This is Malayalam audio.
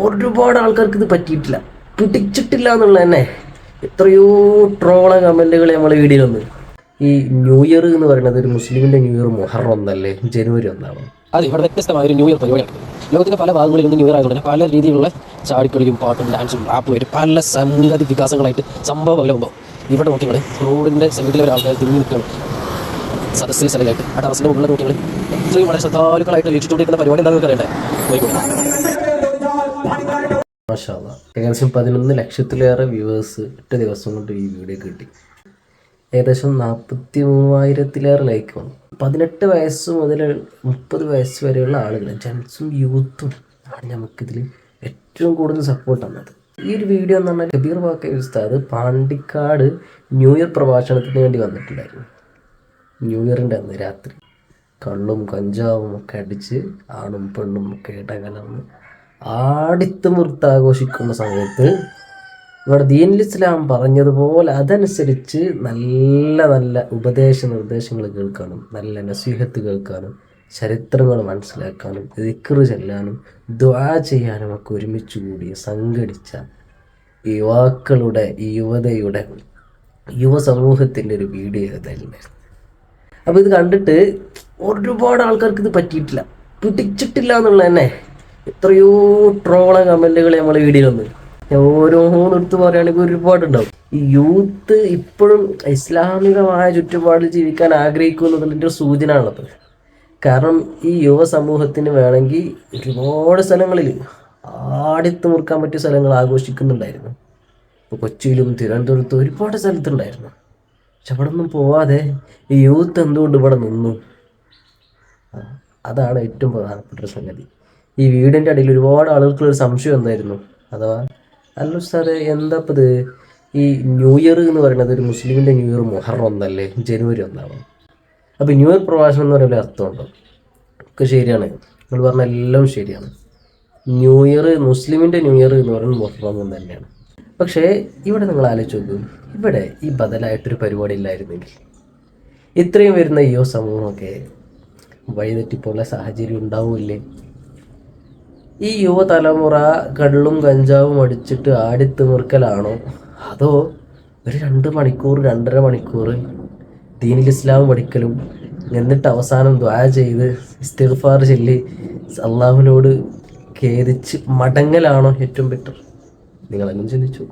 ഒരുപാട് ആൾക്കാർക്ക് ഇത് പറ്റിയിട്ടില്ല, പിടിച്ചിട്ടില്ല എന്നുള്ളത് തന്നെ. എത്രയോ ട്രോള കമൻറ്റുകൾ നമ്മളെ വീഡിയോയിൽ വന്ന്. ഈ ന്യൂ ഇയർ എന്ന് പറയുന്നത് ഒരു മുസ്ലിമിൻ്റെ ന്യൂ ഇയർ മുഹറം ഒന്നല്ലേ, ജനുവരി ഒന്നാണ്. അതെ, ഇവിടെ വ്യത്യസ്തമായ ഒരു ന്യൂ ഇയർ പരിപാടിയാണ്. ലോകത്തിന്റെ പല ഭാഗങ്ങളിൽ നിന്ന് ന്യൂ ഇയർ ആയതുകൊണ്ട് തന്നെ പല രീതിയിലുള്ള ചാടിക്കളിയും പാട്ടും ഡാൻസും റാപ്പും ആയിട്ട് പല സംഗതി വികാസങ്ങളായിട്ട് സംഭവം ഇവിടെ നോക്കിയാൽ റോഡിൻ്റെ സൈഡിലെ ഒരാൾക്കാർ തിരിഞ്ഞു നിൽക്കുകയാണ്. സദസ്സിൽ സ്ഥലമായിട്ട് ആ ടെറസിൻ്റെ മുകളിൽ നോക്കിയാൽ ഇത്രയും വളരെ ശ്രദ്ധാലുക്കളായിട്ട് വീക്ഷിച്ചുകൊണ്ടിരിക്കുന്ന പരിപാടി എന്താണെന്ന് അറിയണ്ടേ. ഏകദേശം 11 ലക്ഷത്തിലേറെ വ്യൂവേഴ്സ് 8 ദിവസം കൊണ്ട് ഈ വീഡിയോ കിട്ടി. ഏകദേശം 43,000 ലൈക്ക് വന്നു. 18 വയസ്സ് മുതൽ 30 വയസ്സ് വരെയുള്ള ആളുകൾ, ജെൻസും യൂത്തും ആണ് നമുക്കിതിൽ ഏറ്റവും കൂടുതൽ സപ്പോർട്ട് തന്നത്. ഈ ഒരു വീഡിയോ എന്ന് പറഞ്ഞാൽ കബീർ വാക്കൈ ഉസ്താദ് പാണ്ടിക്കാട് ന്യൂ ഇയർ പ്രഭാഷണത്തിന് വേണ്ടി വന്നിട്ടുണ്ടായിരുന്നു. ന്യൂ ഇയറിൻ്റെ അന്ന് രാത്രി കള്ളും കഞ്ചാവും ഒക്കെ അടിച്ച് ആണും പെണ്ണും ഒക്കെ ഇടകലർന്ന് ആടിത്തുമുർത്ത് ആഘോഷിക്കുന്ന സമയത്ത് ഇവിടെ ദീനുൽ ഇസ്ലാം പറഞ്ഞതുപോലെ അതനുസരിച്ച് നല്ല നല്ല നിർദ്ദേശങ്ങൾ കേൾക്കാനും നല്ല നസീഹത്ത് കേൾക്കാനും ചരിത്രങ്ങൾ മനസ്സിലാക്കാനും ദിക്റ് ചെല്ലാനും ദുആ ചെയ്യാനും ഒക്കെ ഒരുമിച്ച് കൂടി സംഘടിച്ച യുവാക്കളുടെ യുവതയുടെ യുവസമൂഹത്തിൻ്റെ ഒരു വീഡിയോ ഇതായിരുന്നു. അപ്പോൾ ഇത് കണ്ടിട്ട് ഒരുപാട് ആൾക്കാർക്ക് ഇത് പറ്റിയിട്ടില്ല, പിടിച്ചിട്ടില്ല എന്നുള്ളത് തന്നെ. എത്രയോ ട്രോള കമൻറ്റുകൾ നമ്മളെ വീഡിയോയിൽ വന്ന്. ഞാൻ ഓരോന്നെടുത്ത് പറയുകയാണെങ്കിൽ ഒരുപാടുണ്ടാവും. ഈ യൂത്ത് ഇപ്പോഴും ഇസ്ലാമികമായ ചുറ്റുപാടിൽ ജീവിക്കാൻ ആഗ്രഹിക്കുന്നതിൻ്റെ ഒരു സൂചന ഉള്ളത്. കാരണം ഈ യുവ സമൂഹത്തിന് വേണമെങ്കിൽ ഒരുപാട് സ്ഥലങ്ങളിൽ ആടിത്തുമുറുക്കാൻ പറ്റിയ സ്ഥലങ്ങൾ ആഘോഷിക്കുന്നുണ്ടായിരുന്നു. ഇപ്പോൾ കൊച്ചിയിലും തിരുവനന്തപുരത്തും ഒരുപാട് സ്ഥലത്തുണ്ടായിരുന്നു. പക്ഷെ അവിടെ ഒന്നും പോവാതെ ഈ യൂത്ത് എന്തുകൊണ്ട് ഇവിടെ നിന്നു? അതാണ് ഏറ്റവും പ്രധാനപ്പെട്ട ഒരു സംഗതി. ഈ വീടിൻ്റെ അടിയിൽ ഒരുപാട് ആളുകൾക്കുള്ളൊരു സംശയം എന്തായിരുന്നു, അഥവാ അല്ല ഉസ്താദേ എന്താ ഇപ്പം ഇത്, ഈ ന്യൂ ഇയർ എന്ന് പറയുന്നത് ഒരു മുസ്ലിമിൻ്റെ ന്യൂ ഇയർ മുഹറം ഒന്നല്ലേ, ജനുവരി ഒന്നാണ്. അപ്പോൾ ന്യൂ ഇയർ പ്രഭാഷണം എന്ന് പറയുമ്പോൾ അർത്ഥമുണ്ടോ? ഒക്കെ ശരിയാണ്, നിങ്ങൾ പറഞ്ഞ എല്ലാം ശരിയാണ്. ന്യൂ ഇയർ മുസ്ലിമിൻ്റെ ന്യൂ ഇയർ എന്ന് പറയുന്നത് മുഹറം ഒന്ന് തന്നെയാണ്. പക്ഷേ ഇവിടെ നിങ്ങൾ ആലോചിച്ച് നോക്കും, ഇവിടെ ഈ ബദലായിട്ടൊരു പരിപാടി ഇല്ലായിരുന്നെങ്കിൽ ഇത്രയും വരുന്ന ഈ സമൂഹമൊക്കെ വഴിതെറ്റിപ്പോലുള്ള സാഹചര്യം ഉണ്ടാവില്ലേ? ഈ യുവതലമുറ കള്ളും കഞ്ചാവും അടിച്ചിട്ട് ആടിത്തിമിർക്കലാണോ, അതോ ഒരു 2 മണിക്കൂർ 2.5 മണിക്കൂർ ദീനുൽ ഇസ്ലാം പഠിക്കലും എന്നിട്ട് അവസാനം ദുആ ചെയ്ത് ഇസ്തിഗ്ഫാർ ചൊല്ലി അള്ളാഹുവിനോട് ഖേദിച്ച് മടങ്ങലാണോ ഏറ്റവും ബെറ്റർ? നിങ്ങളെല്ലാം ചിന്തിച്ചു.